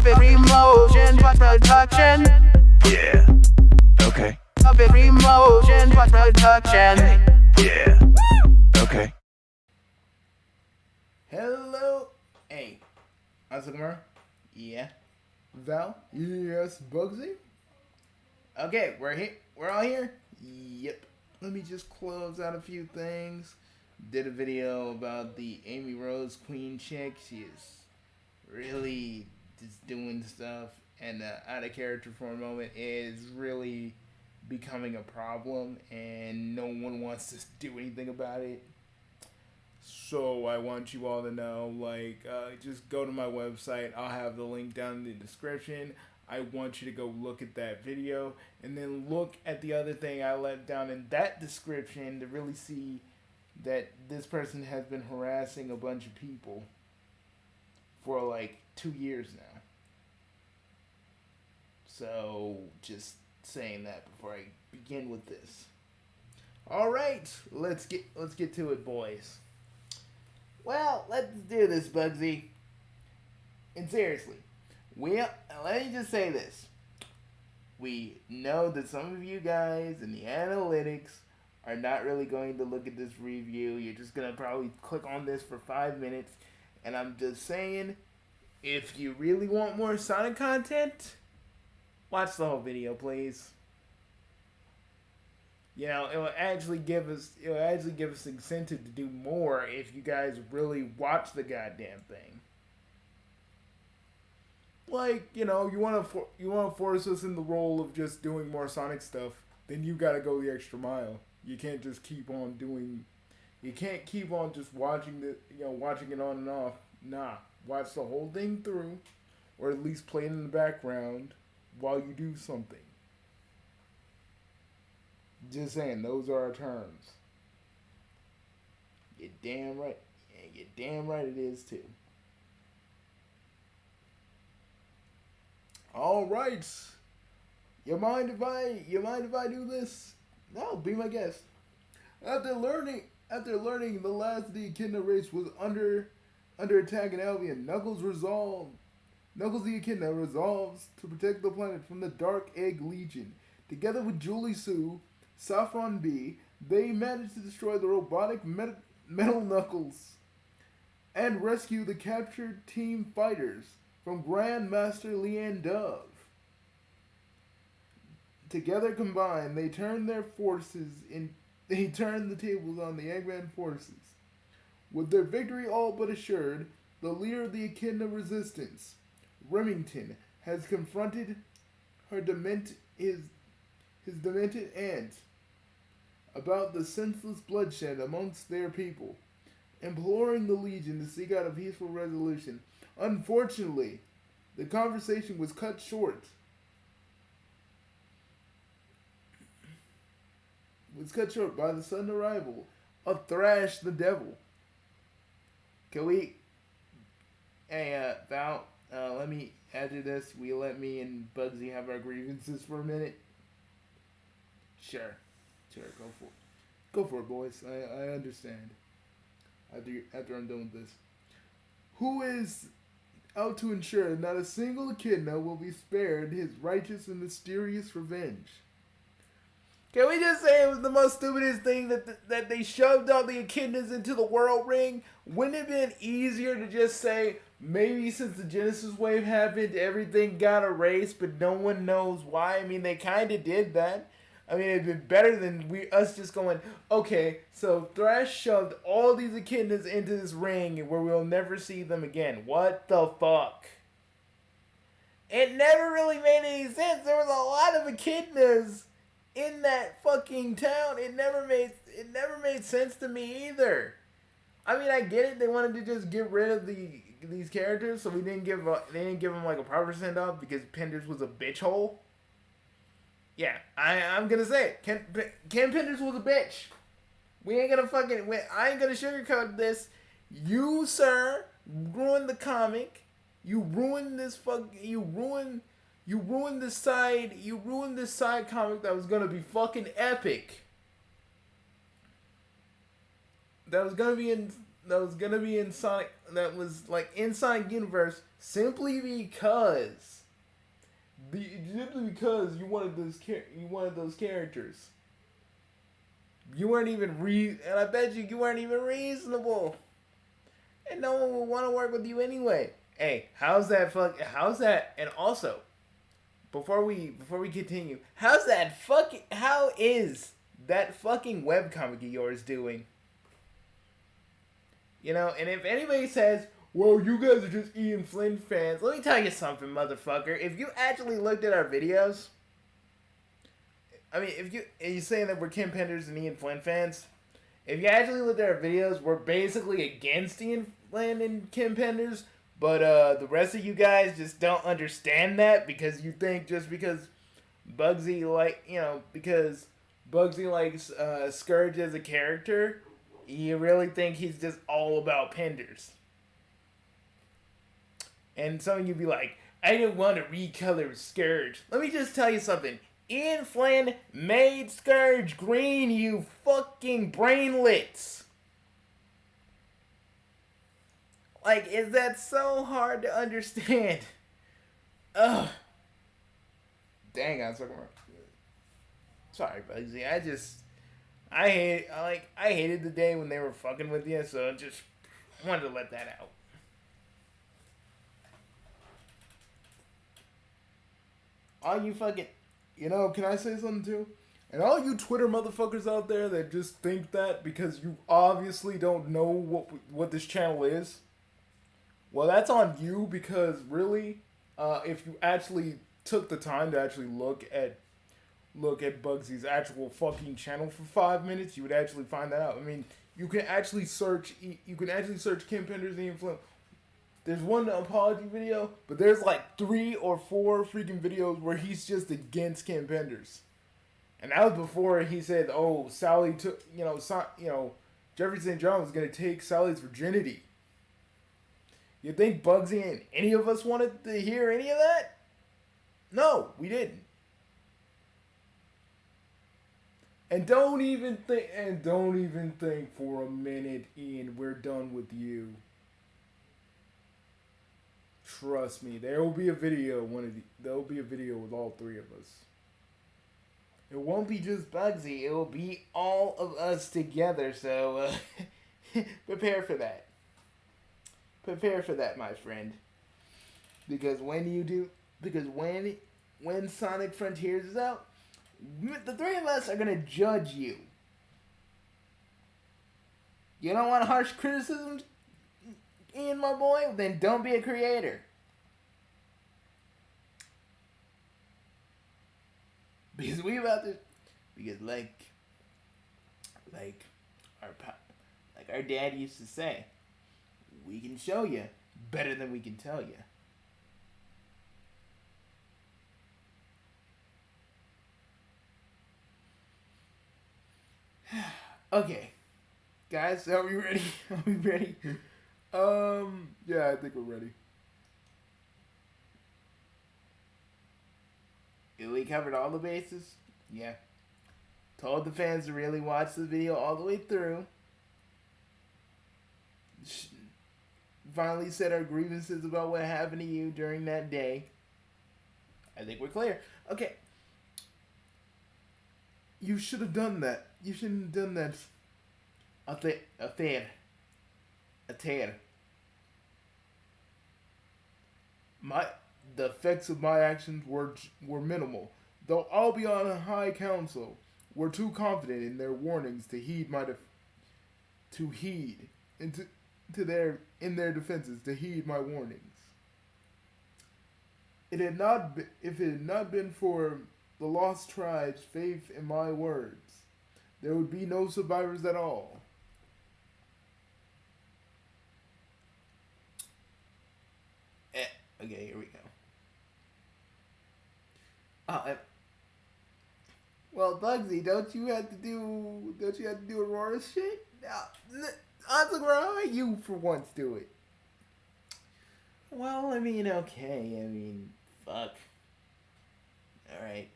Puppet Remotion Production. Yeah. Okay. Puppet Remotion Production. Yeah. Okay. Hello. Hey. Asagmar? Yeah. Val? Yes. Bugsy? Okay, we're here. We're all here? Yep. Let me just close out a few things. Did a video about the Amy Rose Queen chick. She is really just doing stuff, and out of character for a moment is really becoming a problem, and no one wants to do anything about it. So I want you all to know, just go to my website. I'll have the link down in the description. I want you to go look at that video, and then look at the other thing I left down in that description to really see that this person has been harassing a bunch of people for like 2 years now. So just saying that before I begin with this. All right, let's get to it, boys. Well, let's do this, Bugsy. And seriously, let me just say this. We know that some of you guys in the analytics are not really going to look at this review. You're just going to probably click on this for 5 minutes. And I'm just saying, if you really want more Sonic content, watch the whole video, please. You know, it will actually give us incentive to do more if you guys really watch the goddamn thing. Like, you know, you want to force us in the role of just doing more Sonic stuff, then you got to go the extra mile. You can't just keep on just watching it on and off. Nah, watch the whole thing through, or at least play it in the background while you do something. Just saying, those are our terms. You're damn right. Yeah, you're damn right it is too. All right. You mind if I do this? No, be my guest. After learning the last of the Echidna race was under attack in Albion, Knuckles the Echidna resolves to protect the planet from the Dark Egg Legion. Together with Julie Sue, Saffron B, they manage to destroy the robotic Metal Knuckles and rescue the captured team fighters from Grandmaster Leanne Dove. Together combined, they turn the tables on the Eggman forces. With their victory all but assured, the leader of the Echidna resistance, Remington, has confronted his demented aunt about the senseless bloodshed amongst their people, imploring the Legion to seek out a peaceful resolution. Unfortunately, the conversation was cut short. By the sudden arrival of Thrash the Devil. Can we... Hey, Val, let me add to this. Will you let me and Bugsy have our grievances for a minute? Sure, go for it, boys. I understand. After I'm done with this. Who is out to ensure that not a single Echidna will be spared his righteous and mysterious revenge? Can we just say it was the most stupidest thing that they shoved all the Echidnas into the World Ring? Wouldn't it have been easier to just say, maybe since the Genesis Wave happened, everything got erased, but no one knows why? I mean, they kind of did that. I mean, it'd been better than us just going, okay, so Thrash shoved all these Echidnas into this ring where we'll never see them again. What the fuck? It never really made any sense. There was a lot of Echidnas in that fucking town. It never made sense to me either. I mean, I get it. They wanted to just get rid of these characters, so they didn't give them like a proper send off because Penders was a bitch hole. Yeah, I'm gonna say it. Ken Penders was a bitch. I ain't gonna sugarcoat this. You, sir, ruined the comic. You ruined this side comic that was gonna be fucking epic. That was gonna be in Sonic like in Sonic Universe simply because you wanted those characters. You weren't even and I bet you weren't even reasonable. And no one will want to work with you anyway. Hey, how's that? And also, before we continue, how is that fucking webcomic of yours doing? You know, and if anybody says, well, you guys are just Ian Flynn fans, let me tell you something, motherfucker. If you actually looked at our videos, I mean, if you saying that we're Kim Penders and Ian Flynn fans, if you actually looked at our videos, we're basically against Ian Flynn and Kim Penders, but the rest of you guys just don't understand that because you think just because Bugsy likes Scourge as a character, you really think he's just all about Penders. And some of you be like, I didn't want to recolor Scourge. Let me just tell you something. Ian Flynn made Scourge green, you fucking brainlets. Like, is that so hard to understand? Ugh. Dang, I was talking about. Sorry, Bugsy. I hated the day when they were fucking with you, so I just wanted to let that out. All you fucking, can I say something too? And all you Twitter motherfuckers out there that just think that because you obviously don't know what this channel is, well, that's on you because really, if you actually took the time to actually look at Bugsy's actual fucking channel for 5 minutes, you would actually find that out. I mean, you can actually search Kim Penders Ian Flynn. There's one apology video, but there's like 3 or 4 freaking videos where he's just against Kim Penders. And that was before he said, "Oh, Sally took, Jeffrey St. John was gonna take Sally's virginity." You think Bugsy and any of us wanted to hear any of that? No, we didn't. And don't even think for a minute, Ian, we're done with you. Trust me, there will be a video. There will be a video with all 3 of us. It won't be just Bugsy. It will be all of us together. So prepare for that. Prepare for that, my friend. Because when Sonic Frontiers is out, the 3 of us are gonna judge you. You don't want harsh criticism, Ian, my boy? Then don't be a creator. Because our dad used to say, we can show you better than we can tell you. Okay, guys, are we ready? Are we ready? Yeah, I think we're ready. We covered all the bases. Yeah. Told the fans to really watch the video all the way through. Finally said our grievances about what happened to you during that day. I think we're clear. Okay. You should have done that. You shouldn't have done that. Affair. The effects of my actions were minimal. Though I'll be on a high council, were too confident in their warnings to heed in their defenses to heed my warnings. If it had not been for the lost tribe's faith in my words, there would be no survivors at all. Okay, here we go. Well, Bugsy, don't you have to do Aurora's shit? Odds are you for once do it. Well, I mean, okay. I mean, fuck. Alright.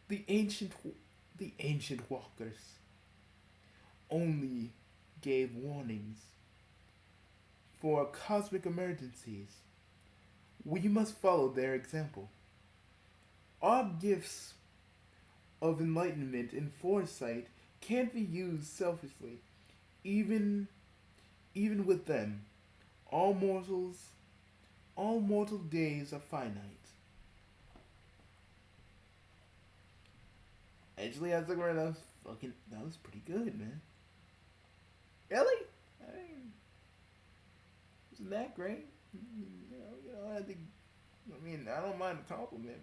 The ancient walkers. only gave warnings for cosmic emergencies. We must follow their example. Our gifts of enlightenment and foresight can't be used selfishly. Even even with them, all mortals all mortal days are finite. Actually, I was looking around, that was pretty good, man. Really? I mean, isn't that great? I think, I don't mind a compliment,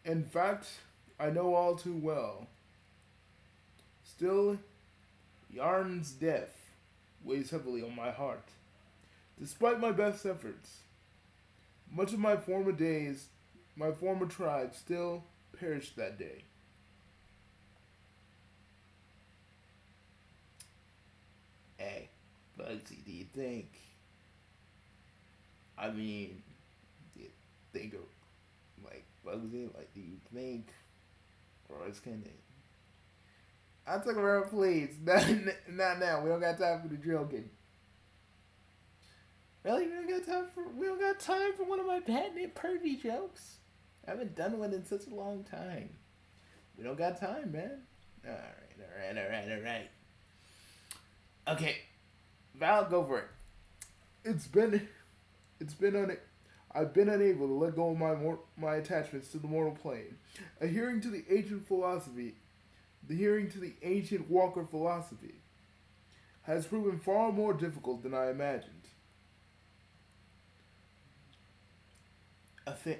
In fact, I know all too well. Still, Yarn's death weighs heavily on my heart. Despite my best efforts, much of my former tribe still perished that day. Hey, Bugsy, do you think? Do you think of, Bugsy? Do you think? Or it's kind of. I took a round, please. Not now. We don't got time for the joking. Really? We don't got time for one of my patented pervy jokes? I haven't done one in such a long time. We don't got time, man. Alright. Okay. Val, go for it. I've been unable to let go of my attachments to the mortal plane. Adhering to the ancient Walker philosophy has proven far more difficult than I imagined. Athen,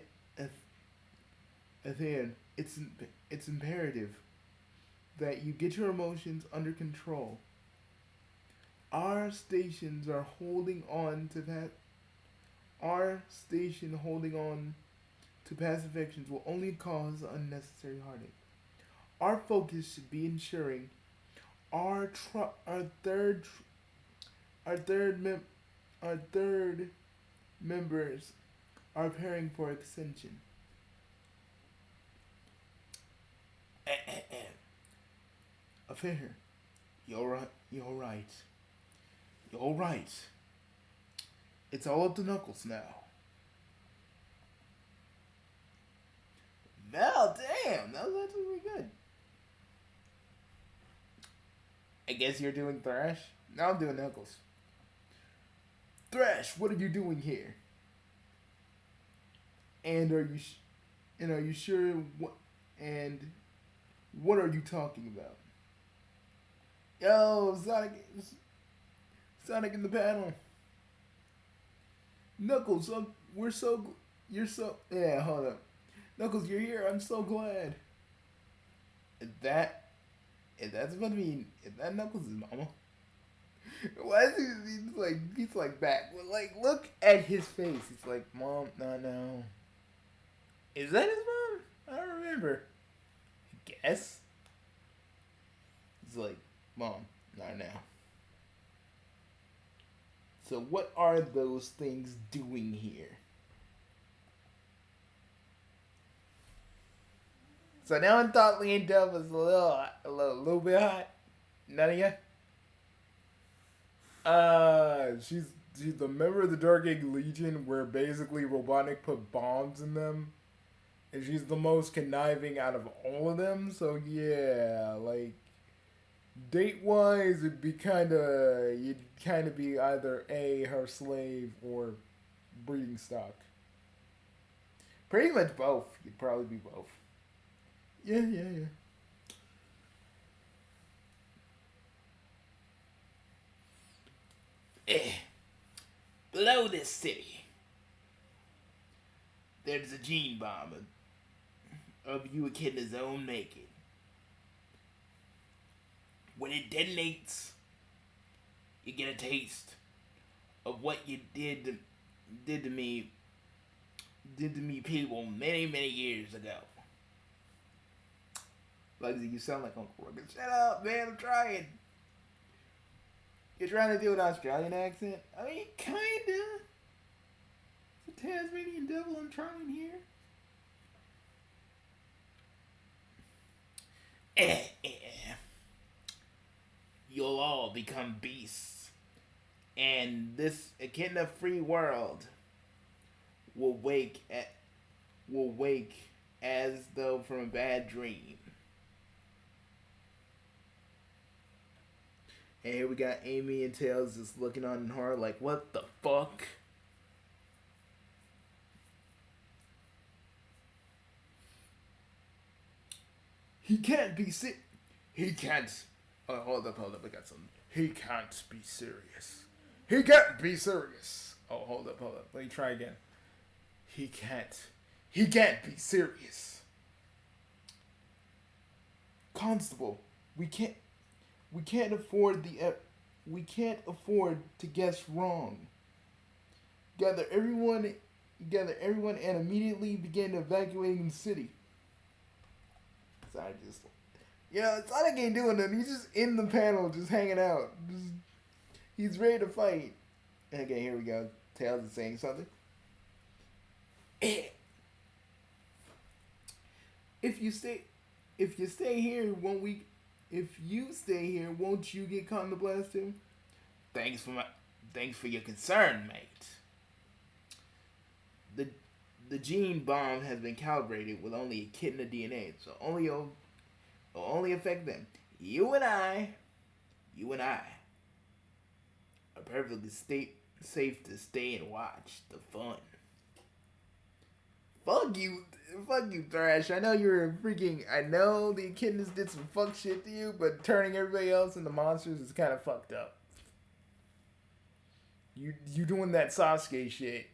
it's imperative that you get your emotions under control. Our station holding on to past affections will only cause unnecessary heartache. Our focus should be ensuring our third members are preparing for ascension. Affair, you're right. It's all up to Knuckles now. Val, damn, that was actually really good. I guess you're doing Thrash? Now I'm doing Knuckles. Thrash, what are you doing here? And are you sure what are you talking about? Yo, Sonic in the panel. Knuckles, yeah, hold up. Knuckles, you're here. I'm so glad. Is that Knuckles' mama? Why is he's back? Well, look at his face. He's like, Mom, no. Is that his mom? I don't remember. I guess. He's like, Mom, not now. So what are those things doing here? So now I thought Lean Dove was a little bit hot. None of you? She's the member of the Dark Egg Legion where basically Robotnik put bombs in them. And she's the most conniving out of all of them. So yeah, date-wise, you'd kind of be either A, her slave, or breeding stock. Pretty much both. You'd probably be both. Yeah. Below this city, there's a gene bomb of you Echidna's own making. When it detonates, you get a taste of what you did to me people many years ago. Bugsy, you sound like Uncle Rogan. Shut up, man, I'm trying. You're trying to do an Australian accent? I mean, kinda. It's a Tasmanian devil I'm trying here. You'll all become beasts, and this echidna-free world will wake as though from a bad dream. And here we got Amy and Tails just looking on in horror like, what the fuck? He can't be He can't. Oh, hold up, I got something. He can't be serious. He can't be serious. Oh, hold up. Let me try again. He can't be serious. Constable, we can't afford to guess wrong. Gather everyone and immediately begin evacuating the city. Sonic Sonic ain't doing nothing. He's just in the panel, just hanging out. He's ready to fight. Okay, here we go. Tails is saying something. If you stay here, won't you get caught in the blast too? Thanks for your concern, mate. The gene bomb has been calibrated with only echidna DNA, so it'll only affect them. You and I are perfectly safe to stay and watch the fun. Fuck you, Thrash. I know the echidnas did some fuck shit to you, but turning everybody else into monsters is kind of fucked up. You doing that Sasuke shit.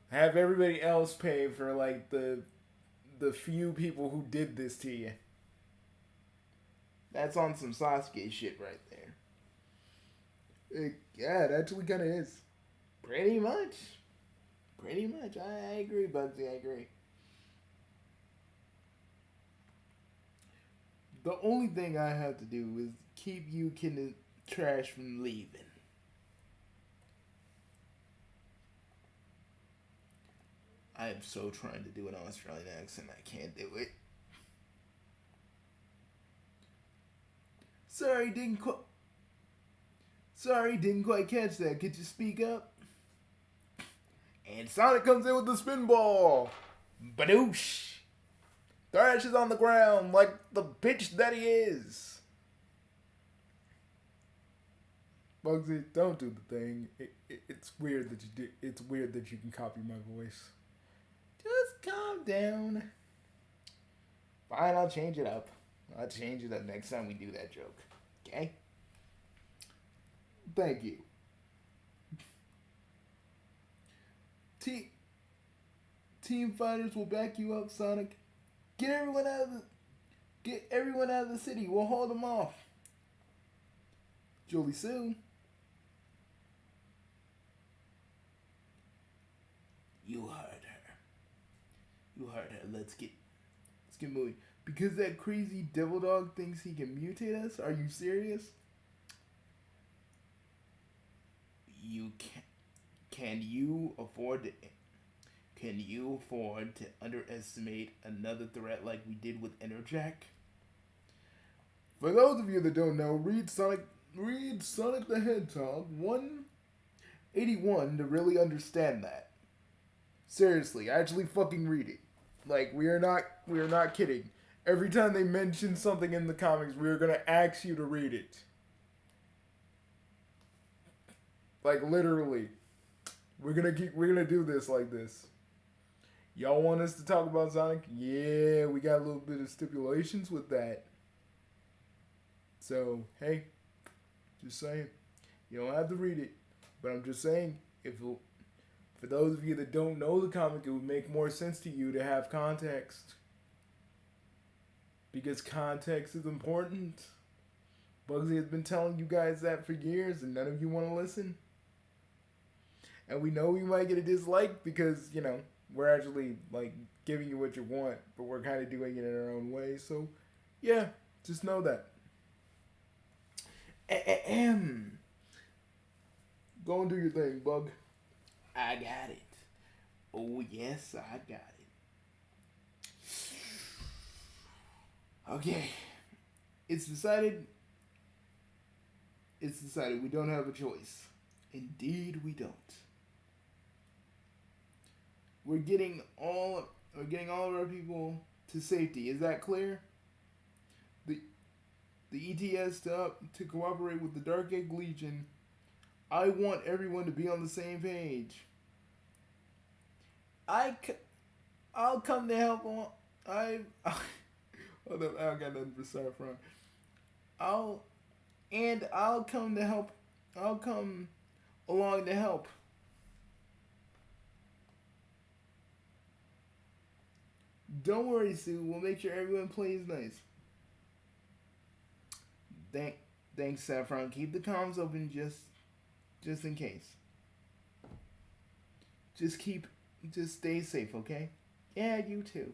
Have everybody else pay for like the few people who did this to you. That's on some Sasuke shit right there. Yeah, it actually kind of is. Pretty much. I agree, Bugsy. I agree. The only thing I have to do is keep you Ken Trash from leaving. I am so trying to do an Australian accent, I can't do it. Sorry, didn't quite catch that. Could you speak up? And Sonic comes in with the spin ball. Badoosh! Thrash is on the ground like the bitch that he is. Bugsy, don't do the thing. It's weird that you do. It's weird that you can copy my voice. Just calm down. Fine, I'll change it up. I'll change it up next time we do that joke. Okay? Thank you. Team fighters will back you up, Sonic. Get everyone out of the city. We'll hold them off. Julie Sue. You heard her. Let's get moving. Because that crazy devil dog thinks he can mutate us? Are you serious? Can you afford to underestimate another threat like we did with Enderjack? For those of you that don't know, read Sonic the Hedgehog 181 to really understand that. Seriously, actually fucking read it. Like, we are not kidding. Every time they mention something in the comics, we are gonna ask you to read it. Like, literally. We're gonna do this like this. Y'all want us to talk about Sonic? Yeah, we got a little bit of stipulations with that. So, hey, just saying. You don't have to read it. But I'm just saying, for those of you that don't know the comic, it would make more sense to you to have context. Because context is important. Bugsy has been telling you guys that for years, and none of you want to listen. And we know we might get a dislike because, we're actually, giving you what you want, but we're kind of doing it in our own way. So, yeah, just know that. Go and do your thing, Bug. I got it. Oh, yes, I got it. Okay. It's decided. It's decided we don't have a choice. Indeed, we don't. We're getting all of our people to safety. Is that clear? The ETS to cooperate with the Dark Egg Legion. I want everyone to be on the same page. I'll come to help on. Hold up, I don't got nothing to start from. I'll come to help. I'll come along to help. Don't worry, Sue. We'll make sure everyone plays nice. Thanks, Saffron. Keep the comms open just in case. Just stay safe, okay? Yeah, you too.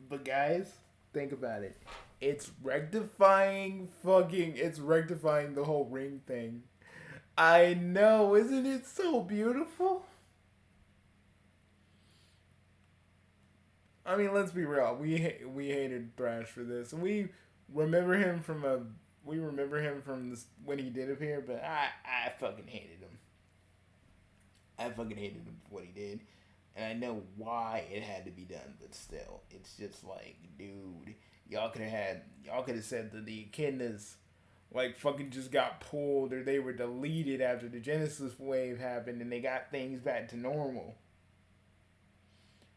But guys, think about it. It's rectifying the whole ring thing. I know, isn't it so beautiful? I mean, let's be real. We hated Thrash for this, and we remember him from when he did appear. But I fucking hated him. I fucking hated him for what he did, and I know why it had to be done. But still, it's just like, dude, y'all could have said that the echidnas like fucking just got pulled, or they were deleted after the Genesis wave happened, and they got things back to normal.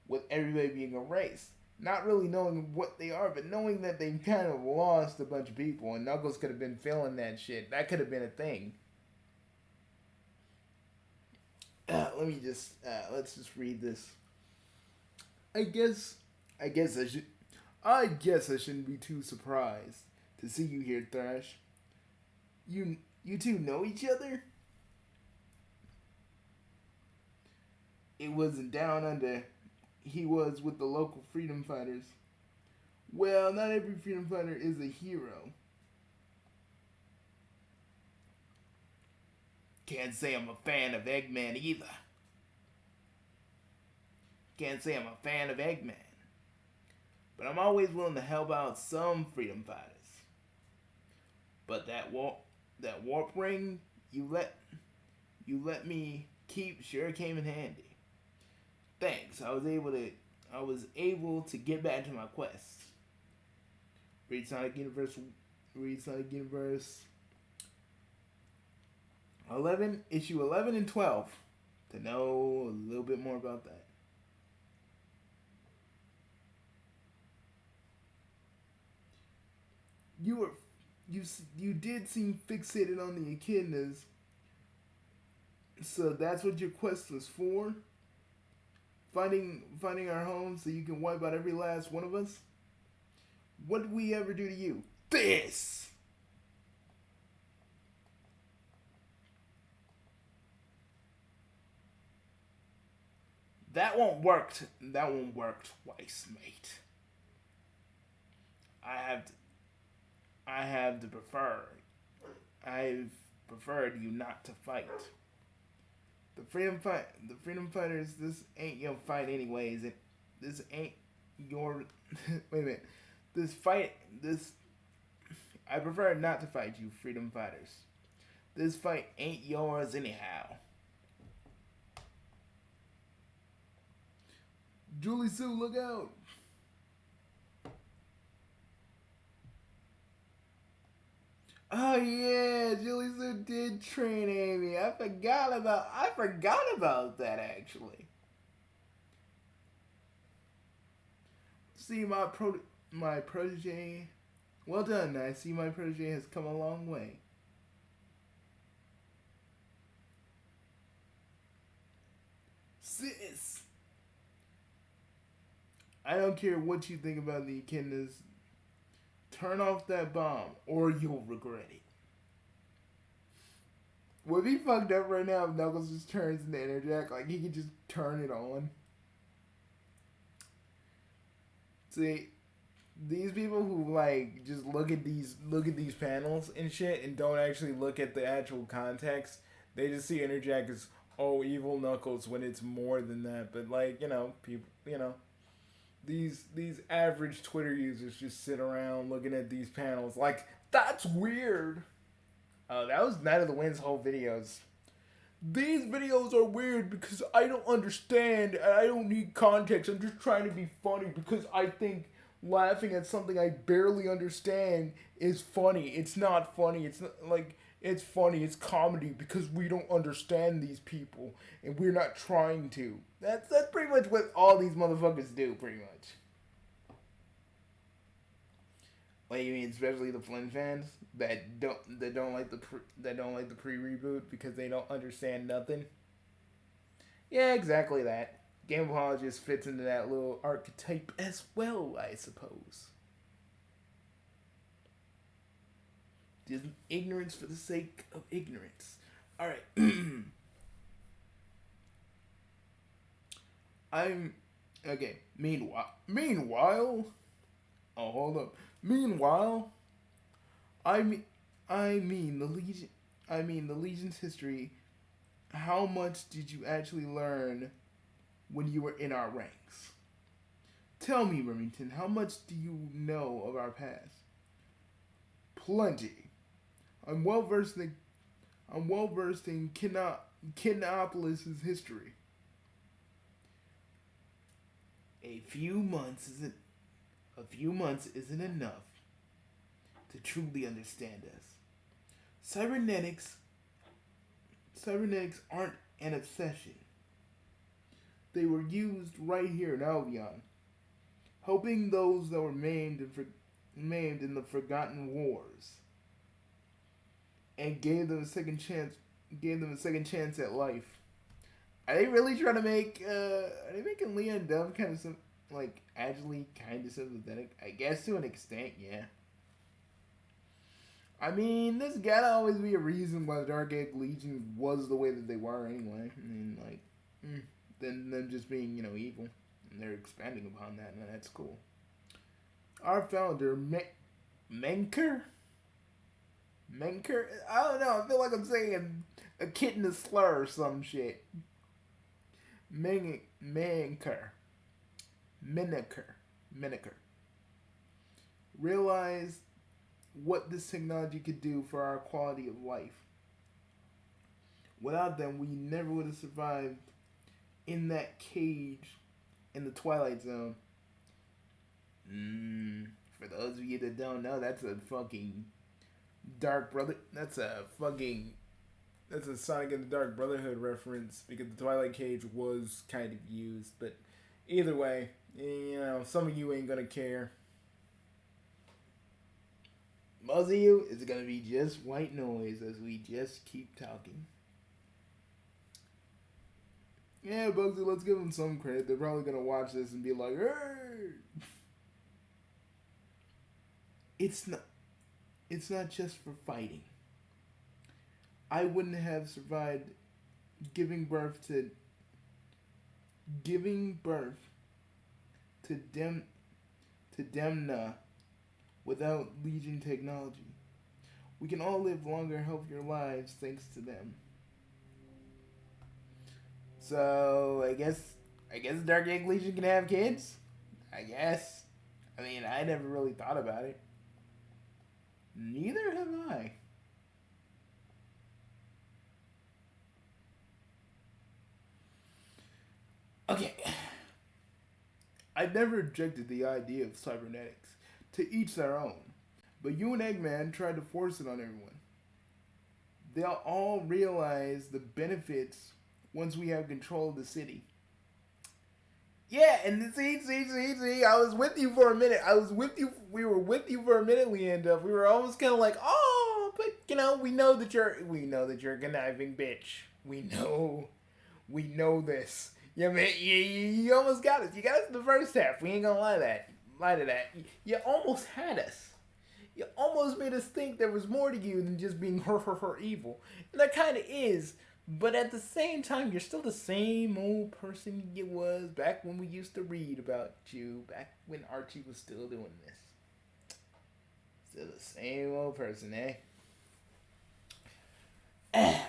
With everybody being erased. Not really knowing what they are, but knowing that they kind of lost a bunch of people, and Knuckles could have been feeling that shit. That could have been a thing. Let's just read this. I guess I shouldn't be too surprised to see you here, Thrash. You two know each other? It wasn't down under. He was with the local freedom fighters. Well, not every freedom fighter is a hero. Can't say I'm a fan of Eggman either. But I'm always willing to help out some freedom fighters. But that warp ring you let me keep sure came in handy. Thanks. I was able to get back to my quest. Read Sonic Universe 11, issue 11 and 12 to know a little bit more about that. You did seem fixated on the echidnas, so that's what your quest was for? Finding our home so you can wipe out every last one of us? What did we ever do to you? This! That won't work twice, mate. I've preferred you not to fight. The freedom fighters, this ain't your fight anyways. This ain't your wait a minute. I prefer not to fight you, freedom fighters. This fight ain't yours anyhow. Julie Sue, look out! Oh yeah, Julie Sue did train Amy. I forgot about that actually. See my protege. Well done. I see my protege has come a long way. Sis, I don't care what you think about the echidnas. Turn off that bomb, or you'll regret it. Would be fucked up right now if Knuckles just turns into Interjack. Like, he could just turn it on. See, these people who, like, just look at these panels and shit and don't actually look at the actual context, they just see Interjack as oh, evil Knuckles when it's more than that. But like, people, these average Twitter users just sit around looking at these panels like, that's weird. Oh, that was Night of the Wind's whole videos. These videos are weird because I don't understand and I don't need context. I'm just trying to be funny because I think laughing at something I barely understand is funny. It's not funny. It's not like it's funny. It's comedy because we don't understand these people and we're not trying to. That's pretty much what all these motherfuckers do, pretty much. What you mean, especially the Flynn fans that don't like the pre-reboot because they don't understand nothing? Yeah, exactly that. Game Apologist fits into that little archetype as well, I suppose. Just ignorance for the sake of ignorance. All right. I'm okay. Meanwhile, oh, hold up. Meanwhile, I mean the Legion. I mean the Legion's history. How much did you actually learn when you were in our ranks? Tell me, Remington, how much do you know of our past? Plenty. I'm well versed in Kidnapolis's history. A few months isn't enough to truly understand us. Cybernetics aren't an obsession. They were used right here in Albion, helping those that were maimed in the Forgotten Wars, and gave them a second chance at life. Are they really trying to make? Are they making Leon Dove kind of actually kind of sympathetic? I guess to an extent, yeah. I mean, there's gotta always be a reason why the Dark Egg Legion was the way that they were anyway. I mean, than them just being, evil. And they're expanding upon that, and that's cool. Our founder, Menker? I don't know, I feel like I'm saying a kid in a slur or some shit. Menker. Realized what this technology could do for our quality of life. Without them, we never would have survived in that cage in the Twilight Zone. For those of you that don't know, that's a fucking Dark Brother. That's a Sonic and the Dark Brotherhood reference because the Twilight Cage was kind of used. But either way, some of you ain't gonna care. Most of you, it's gonna be just white noise as we just keep talking. Yeah, Bugsy, let's give them some credit. They're probably gonna watch this and be like, "Hey!" It's not just for fighting. I wouldn't have survived giving birth to Demna without Legion technology. We can all live longer, healthier lives thanks to them. So I guess Dark Egg Legion can have kids? I guess. I mean, I never really thought about it. Neither have I. Okay. I've never objected the idea of cybernetics. To each their own. But you and Eggman tried to force it on everyone. They'll all realize the benefits once we have control of the city. Yeah, and see, I was with you for a minute. We were with you for a minute, Leanda. We were almost kind of like, oh, but, we know that you're a conniving bitch. We know this. Yeah, man, you almost got us. You got us in the first half. We ain't gonna lie to that. You almost had us. You almost made us think there was more to you than just being her evil. And that kind of is. But at the same time, you're still the same old person you was back when we used to read about you. Back when Archie was still doing this. Still the same old person, eh?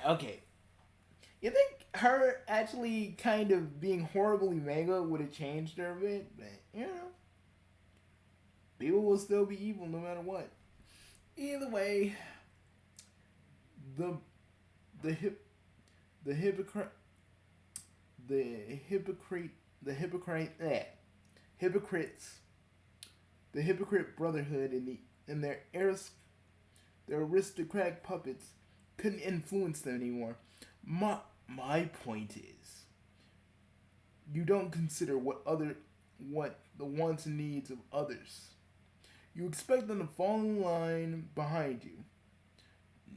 Okay. You think her actually kind of being horribly mega would have changed her a bit? But, people will still be evil no matter what. Either way, the the hip the hypocrite the hypocrite the hypocrite hypocrites the hypocrite brotherhood and their aristocratic puppets couldn't influence them anymore. My point is, you don't consider what the wants and needs of others. You expect them to fall in line behind you.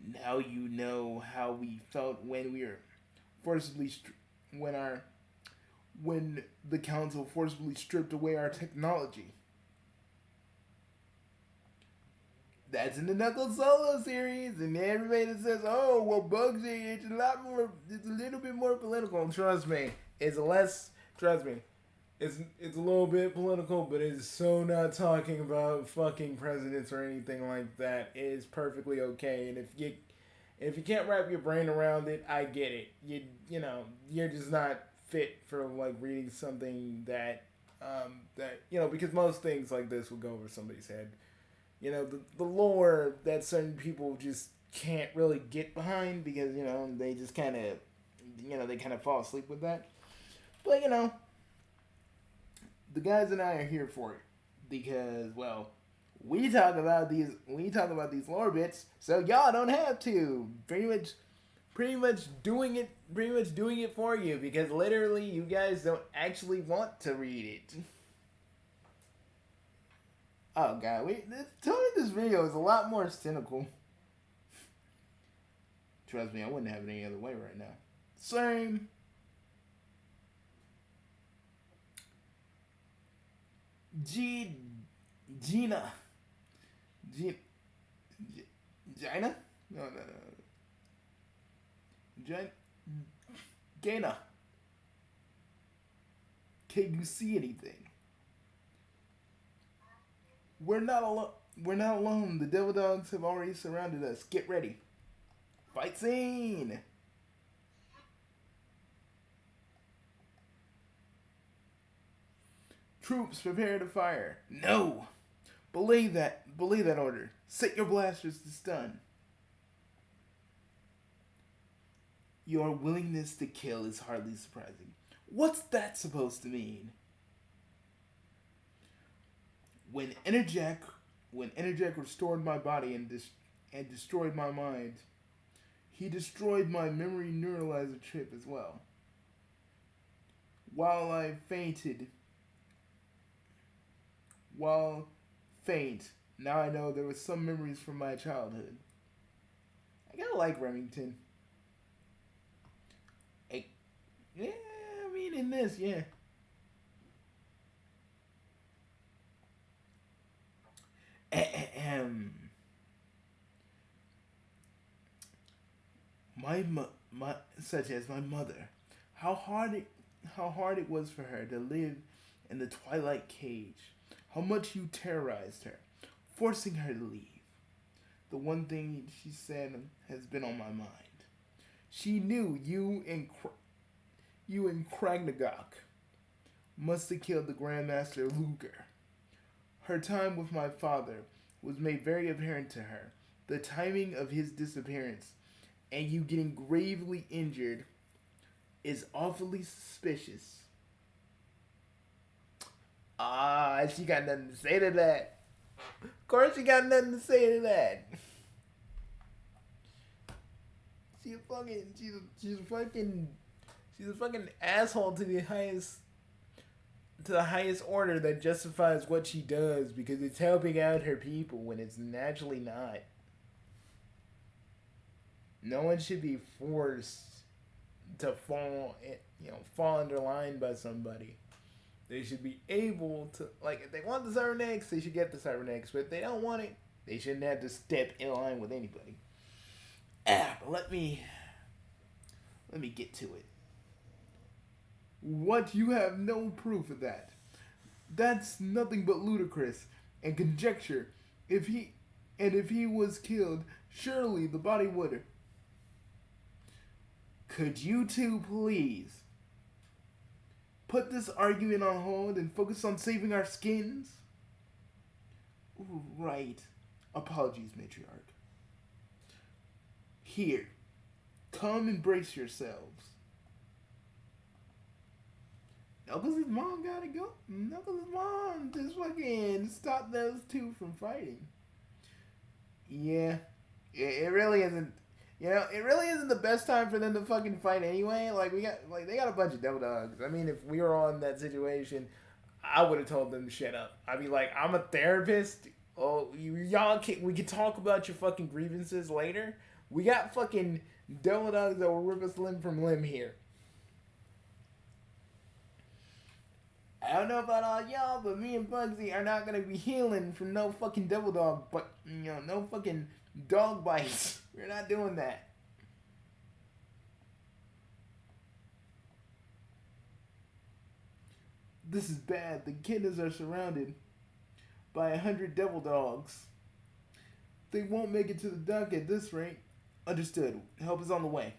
Now you know how we felt when we were forcibly when the council forcibly stripped away our technology. That's in the Knuckles Solo series, and everybody that says, "Oh, well, Bugsy, it's a little bit more political." Trust me, Trust me, it's a little bit political, but it's so not talking about fucking presidents or anything like that. It is perfectly okay, and if you can't wrap your brain around it, I get it. You're just not fit for like reading something that because most things like this will go over somebody's head. The lore that certain people just can't really get behind because, they just kind of, they kind of fall asleep with that. But, the guys and I are here for it because, well, we talk about these lore bits, so y'all don't have to. Pretty much doing it for you because literally you guys don't actually want to read it. Oh god, the tone of this video is a lot more cynical. Trust me, I wouldn't have it any other way right now. Same. Gina? No. Gina. Can you see anything? We're not alone. The devil dogs have already surrounded us. Get ready. Fight scene. Troops, prepare to fire. No. Belay that order. Set your blasters to stun. Your willingness to kill is hardly surprising. What's that supposed to mean? When Enerjack restored my body and destroyed my mind, he destroyed my memory neuralizer chip as well. While faint, now I know there were some memories from my childhood. I kinda like Remington. In this, yeah. Such as my mother, how hard it was for her to live in the twilight cage, how much you terrorized her, forcing her to leave. The one thing she said has been on my mind. She knew you and Kragnagok must have killed the Grandmaster Luger. Her time with my father was made very apparent to her. The timing of his disappearance and you getting gravely injured is awfully suspicious. She got nothing to say to that. Of course she got nothing to say to that. She's a fucking asshole to the highest order that justifies what she does because it's helping out her people when it's naturally not. No one should be forced to fall under line by somebody. They should be able to, if they want the cybernetics, they should get the cybernetics. But if they don't want it, they shouldn't have to step in line with anybody. But let me get to it. What? You have no proof of that. That's nothing but ludicrous and conjecture. If he was killed, surely the body would. Could you two please put this argument on hold and focus on saving our skins? Right. Apologies, matriarch. Here, come embrace yourselves. Knuckles' mom gotta go. Knuckles' mom just fucking stop those two from fighting. Yeah, it really isn't. You know, it really isn't the best time for them to fucking fight anyway. Like they got a bunch of devil dogs. I mean, if we were on that situation, I would have told them to shut up. I'd be like, I'm a therapist. Oh, y'all can, we can talk about your fucking grievances later. We got fucking devil dogs that will rip us limb from limb here. I don't know about all y'all, but me and Bugsy are not gonna be healing from no fucking devil dog, but no fucking dog bites. We're not doing that. This is bad. The kiddos are surrounded by 100 devil dogs. They won't make it to the dock at this rate. Understood. Help is on the way.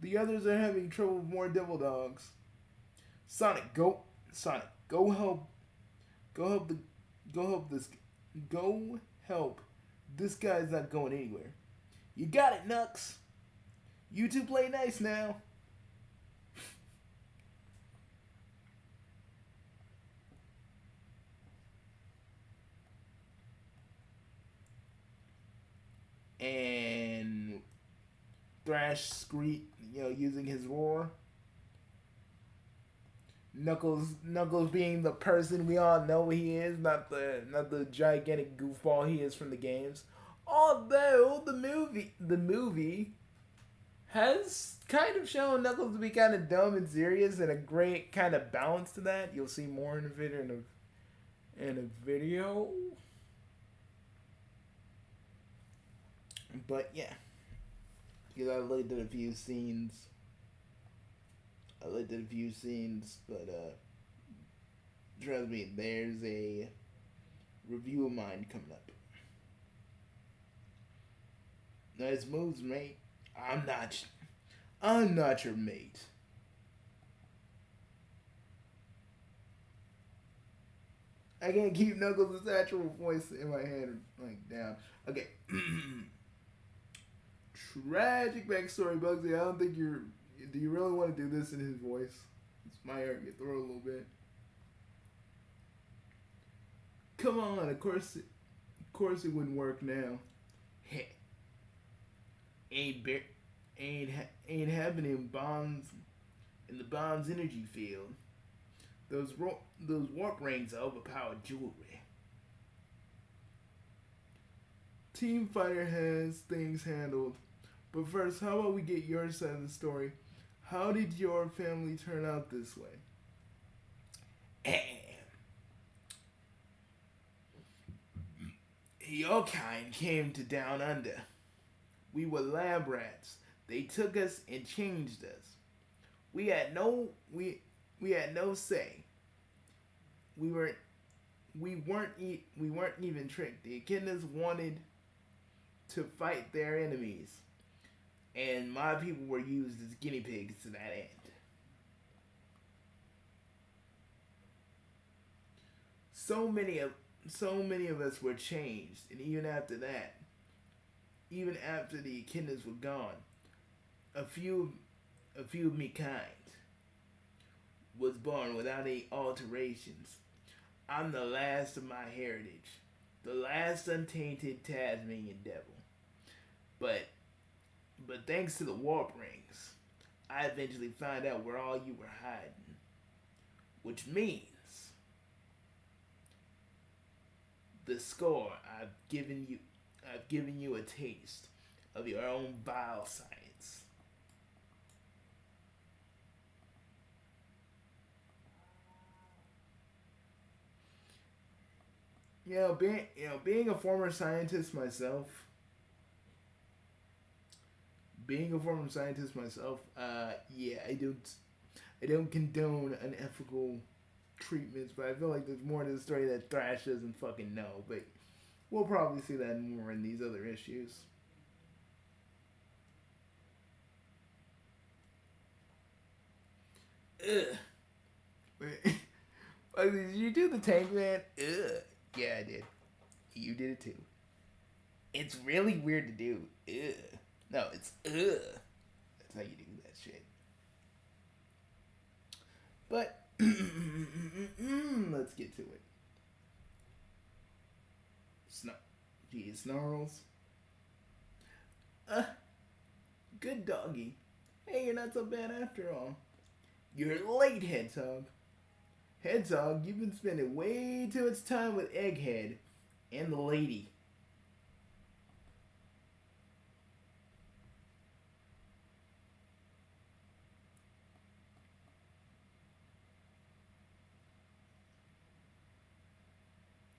The others are having trouble with more devil dogs. Sonic, go help. Go help. This guy's not going anywhere. You got it, Nux. You two play nice now. And Thrash using his roar. Knuckles being the person we all know he is, not the gigantic goofball he is from the games. Although the movie has kind of shown Knuckles to be kind of dumb and serious, and a great kind of balance to that. You'll see more in a video. But yeah, because I looked at a few scenes. But trust me, there's a review of mine coming up. Nice moves, mate. I'm not your mate. I can't keep Knuckles' actual voice in my head like down. Okay. Tragic backstory, Bugsy. I don't think do you really want to do this in his voice? This might hurt your throat a little bit. Come on, of course it wouldn't work now. Ain't happening bombs in the bomb's energy field. Those warp rings are overpowered jewelry. Team Fighter has things handled. But first, how about we get your side of the story? How did your family turn out this way? Your kind came to Down Under. We were lab rats. They took us and changed us. We had no say. We weren't even tricked. The Echidnas wanted to fight their enemies, and my people were used as guinea pigs to that end. So many of us were changed, and even after that, even after the Echidnas were gone, a few of me kind was born without any alterations. I'm the last of my heritage, the last untainted Tasmanian devil. But thanks to the warp rings, I eventually found out where all you were hiding, which means the score I've given you a taste of your own vile science. Being a former scientist myself, I don't condone unethical treatments, but I feel like there's more to the story that Thrash doesn't fucking know. But we'll probably see that more in these other issues. Ugh. Did you do the Tank Man? Ugh. Yeah, I did. You did it too. It's really weird to do. Ugh. No, it's ugh. That's how you do that shit. But let's get to it. Snarls. Good doggy. Hey, you're not so bad after all. You're late, Hedgehog. Hedgehog, you've been spending way too much time with Egghead and the lady.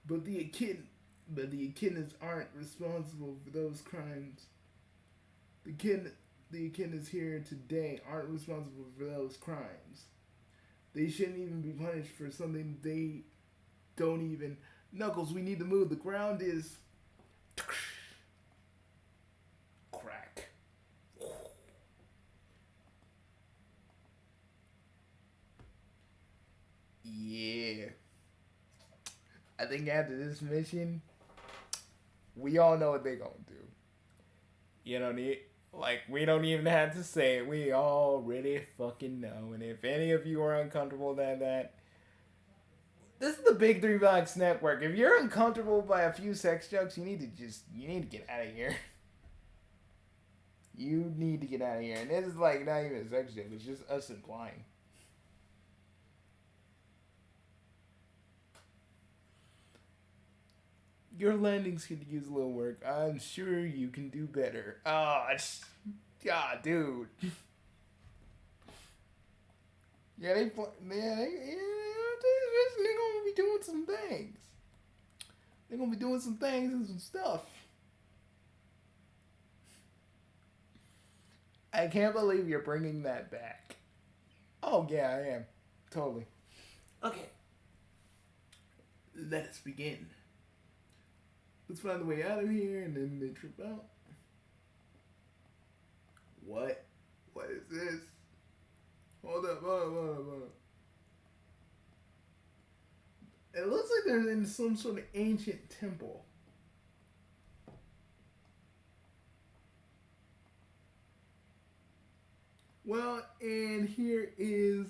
But the echidnas aren't responsible for those crimes. The echidnas here today aren't responsible for those crimes. They shouldn't even be punished for something they don't even... Knuckles, we need to move. The ground is... Crack. Yeah. I think after this mission, we all know what they're gonna do. You don't need... Like, we don't even have to say it. We already fucking know. And if any of you are uncomfortable with that, this is the Big Three Box Network. If you're uncomfortable by a few sex jokes, you need to get out of here. You need to get out of here. And this is like not even a sex joke. It's just us implying. Your landings could use a little work. I'm sure you can do better. Oh, God, dude. Yeah, they're gonna be doing some things. They're gonna be doing some things and some stuff. I can't believe you're bringing that back. Oh yeah, I am. Totally. Okay. Let us begin. Let's find the way out of here, and then they trip out. What? What is this? Hold up. It looks like they're in some sort of ancient temple. Well, and here is,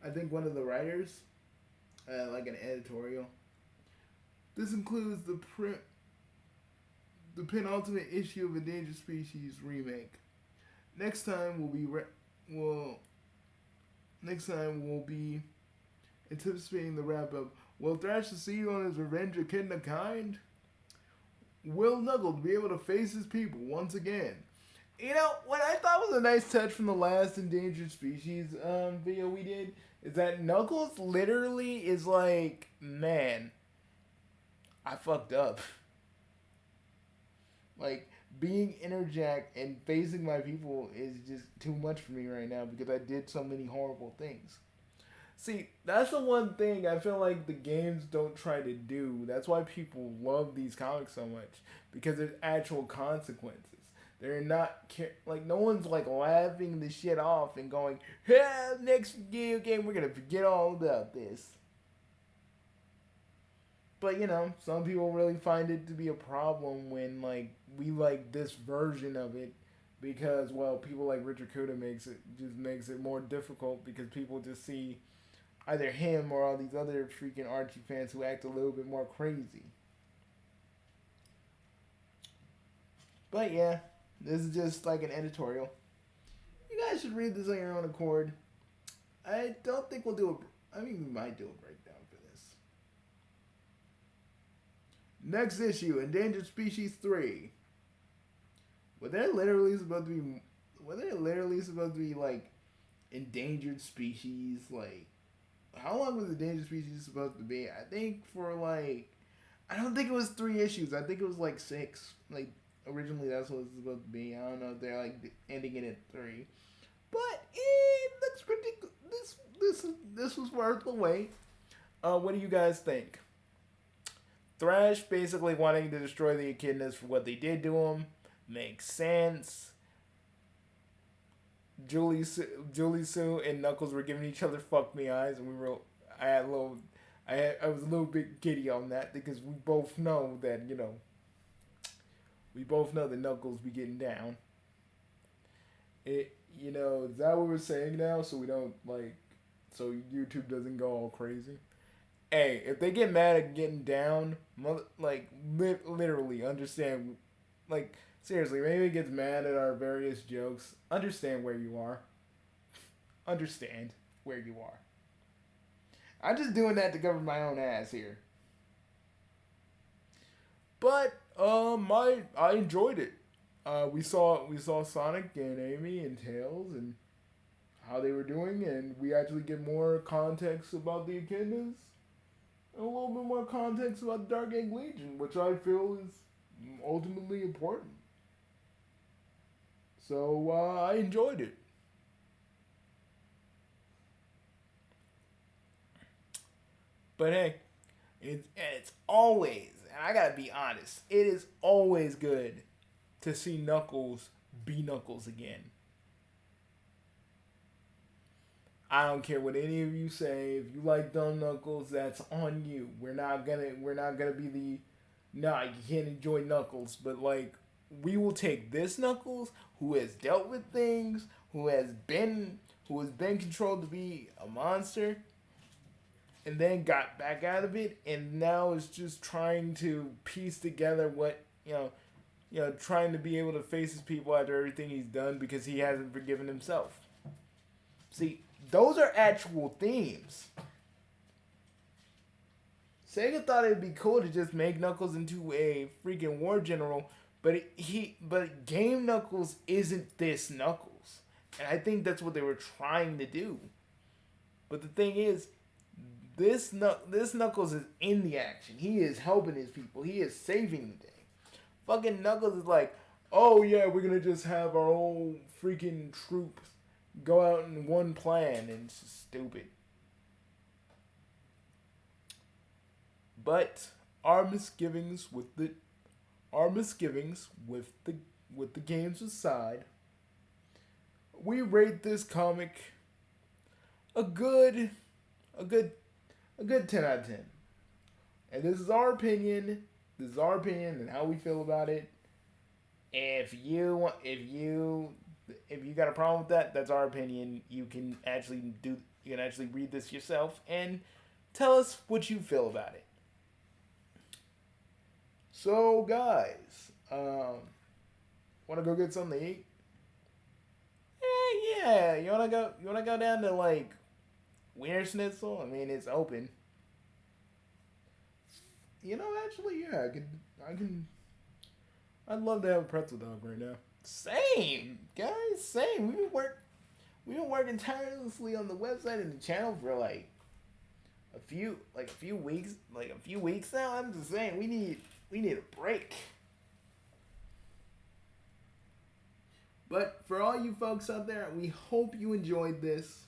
I think, one of the writers, like an editorial. This includes the penultimate issue of Endangered Species remake. Next time we'll be anticipating the wrap up. Will Thrash succeed on his revenge of Kidna kind? Will Knuckles be able to face his people once again? You know, what I thought was a nice touch from the last Endangered Species video we did is that Knuckles literally is like, man, I fucked up. Like, being interjacked and facing my people is just too much for me right now because I did so many horrible things. See, that's the one thing I feel like the games don't try to do. That's why people love these comics so much, because there's actual consequences. They're not, like, no one's, like, laughing the shit off and going, yeah, next video game, we're gonna forget all about this. But, you know, some people really find it to be a problem when, like, we like this version of it because, well, people like Richard Kuda makes it more difficult because people just see either him or all these other freaking Archie fans who act a little bit more crazy. But, yeah, this is just like an editorial. You guys should read this on your own accord. I don't think we'll do we might do a breakdown for this. Next issue, Endangered Species 3. Were they literally supposed to be like endangered species? Like, how long was Endangered Species supposed to be? I think for like, I don't think it was 3 issues. I think it was like 6. Like, originally that's what it was supposed to be. I don't know if they're like ending it at 3, but it looks pretty good. This was worth the wait. What do you guys think? Thrash basically wanting to destroy the echidnas for what they did to him makes sense. Julie Sue and Knuckles were giving each other fuck me eyes, and I was a little bit giddy on that because we both know that Knuckles be getting down. Is that what we're saying now? So we don't so YouTube doesn't go all crazy. Hey, if they get mad at getting down, literally understand, seriously, maybe it gets mad at our various jokes. Understand where you are. Understand where you are. I'm just doing that to cover my own ass here. But I enjoyed it. We saw Sonic and Amy and Tails and how they were doing, and we actually get more context about the Echidnas, and a little bit more context about the Dark Egg Legion, which I feel is ultimately important. So I enjoyed it. But hey, it's always, and I gotta be honest, it is always good to see Knuckles be Knuckles again. I don't care what any of you say. If you like dumb Knuckles, that's on you. We're not gonna be the nah, you can't enjoy Knuckles, but we will take this Knuckles who has dealt with things, who has been controlled to be a monster, and then got back out of it, and now is just trying to piece together what trying to be able to face his people after everything he's done because he hasn't forgiven himself. See, those are actual themes. Sega thought it'd be cool to just make Knuckles into a freaking war general, but Game Knuckles isn't this Knuckles. And I think that's what they were trying to do. But the thing is, this Knuckles is in the action. He is helping his people. He is saving the day. Fucking Knuckles is like, oh yeah, we're gonna just have our whole freaking troop go out in one plan, and it's just stupid. But our misgivings with the games aside, we rate this comic a good 10 out of 10. And this is our opinion. This is our opinion and how we feel about it. If you got a problem with that, that's our opinion. You can actually read this yourself and tell us what you feel about it. So guys, wanna go get something to eat? Yeah. You wanna go down to Wiener Schnitzel? I mean, it's open. Actually, yeah, I'd love to have a pretzel dog right now. Same, guys, same. We've been working tirelessly on the website and the channel for a few weeks now. I'm just saying, we need a break. But for all you folks out there, we hope you enjoyed this.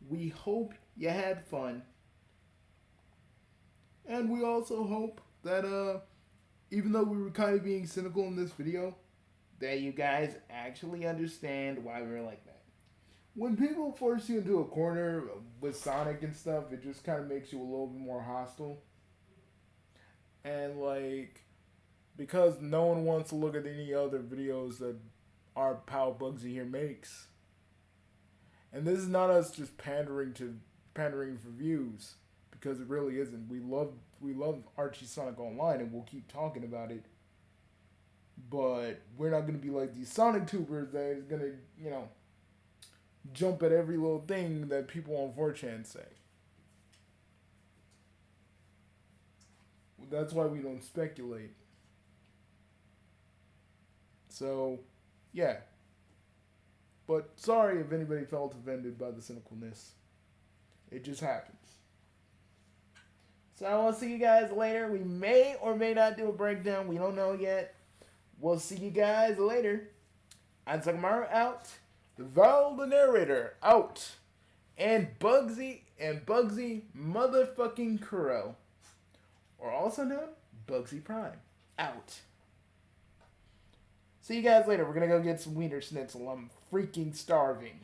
We hope you had fun. And we also hope that, even though we were kind of being cynical in this video, that you guys actually understand why we were like that. When people force you into a corner with Sonic and stuff, it just kind of makes you a little bit more hostile. And, because no one wants to look at any other videos that our pal Bugsy here makes. And this is not us just pandering for views. Because it really isn't. We love Archie Sonic Online, and we'll keep talking about it. But we're not gonna be like these Sonic tubers that is gonna, jump at every little thing that people on 4chan say. That's why we don't speculate. So, yeah. But sorry if anybody felt offended by the cynicalness. It just happens. So I will see you guys later. We may or may not do a breakdown. We don't know yet. We'll see you guys later. I'm Sakamaru out. Val the narrator out. And Bugsy motherfucking Kuro. Or also known Bugsy Prime. Out. See you guys later. We're gonna go get some Wiener Schnitzel. I'm freaking starving.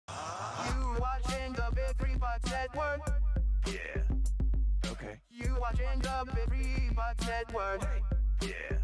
You watching the Big Three Bucks Network? Yeah. Okay. You watching the Big Three Bucks Network? Yeah.